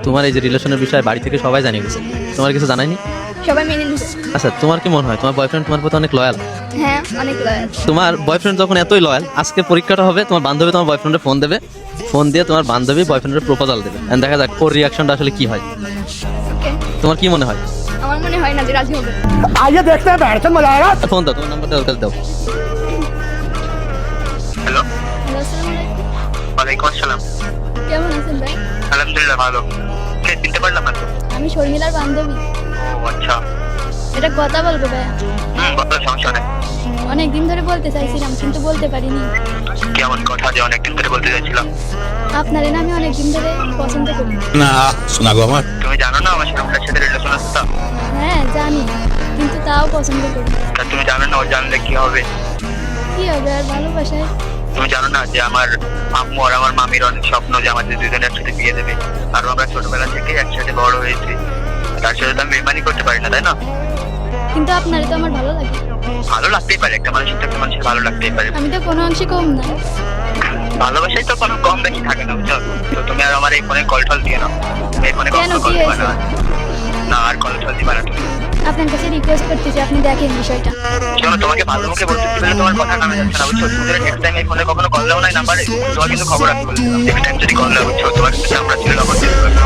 তোমার এই যে রিলেশনের বিষয়ে বাড়ি থেকে সবাই জানিয়ে গেছে, তোমার কিছু জানায়নি? সবাই মেনে নিছে। আচ্ছা, তোমার কি মনে হয় তোমার বয়ফ্রেন্ড তোমার প্রতি অনেক লয়াল? হ্যাঁ, অনেক লয়াল। তোমার বয়ফ্রেন্ড যখন এতই লয়াল, আজকে পরীক্ষাটা হবে, তোমার বান্ধবী তোমার বয়ফ্রেন্ডে ফোন দেবে, ফোন দিয়ে তোমার বান্ধবী বয়ফ্রেন্ডের প্রপোজাল দেবে, and দেখা যাক ওর রিয়াকশনটা আসলে কি হয়। ওকে, তোমার কি মনে হয়? আমার মনে হয় না যে রাজি হবে। आइए देखते हैं बैठ मजा आएगा। ফোন দাও, তোমার নাম্বারটা ওর কাছে দাও। হ্যালো, হ্যালো, আসসালামু আলাইকুম। ওয়ালাইকুম আসসালাম। কেমন আছেন ভাই? আলহামদুলিল্লাহ ভালো। কে চিনতে পারলাম না তো? আমি শর্মিলার বান্ধবী। ও আচ্ছা, এটা কথা বলবো ভাইয়া? বলো, সমস্যা নেই। অনেক দিন ধরে বলতে চাইছিলাম কিন্তু বলতে পারিনি। কেমন কথা যে অনেকদিন ধরে বলতে চাইছিলাম। আপনারে না আমি অনেক দিন ধরে পছন্দ করি। না শোনা গো আমার। তুমি জানো না আমার সাথে সাথে রিলেশন আছে তো? হ্যাঁ জানি, কিন্তু তাও পছন্দ করি। তা তুমি জানো না ও জানলে কি হবে? কি হবে আর ভালোবাসায়? তুমি জানো না যে আমার আম্মু আর আমার মামির অনেক স্বপ্ন যে আমাদের দুজনে একসাথে বিয়ে দেবে, আর আমরা ছোটবেলা থেকে একসাথে বড় হয়েছি। তার সাথে তো আমি বেমানি করতে পারি না, তাই না? কিন্তু আপনারে তো আমার ভালো লাগে। ভালো লাগতেই পারে, একটা মানুষের তো একটা মানুষের ভালো লাগতেই পারে। আমি তো কোনো অংশে কম না। ভালোবাসায় তো কোনো কম বেশি থাকে না, বুঝছো? তো তুমি আর আমার এই ফোনে কল টল দিয়ে নাও, তুমি এই ফোনে কেন, কখনো কল কি দিবা না। হয়েছে? না, আর কল টল দিবা না তুমি। আপনার কাছে রিকোয়েস্ট করতেছি, আপনি দেখেন বিষয়টা। শোনো, তোমাকে ভালো মুখে বলতে বলে তোমার কথা কানে যাচ্ছে না, বুঝছো? তুমি নেক্সট টাইম এই ফোনে কখনো কল দাও না এই নাম্বারে, তোমার কিন্তু খবর রাখতে বলছিলাম। নেক্সট টাইম যদি কল দাও, বুঝছো, তোমার কিন্তু আমরা ছেলে খবর দিতে পারবো।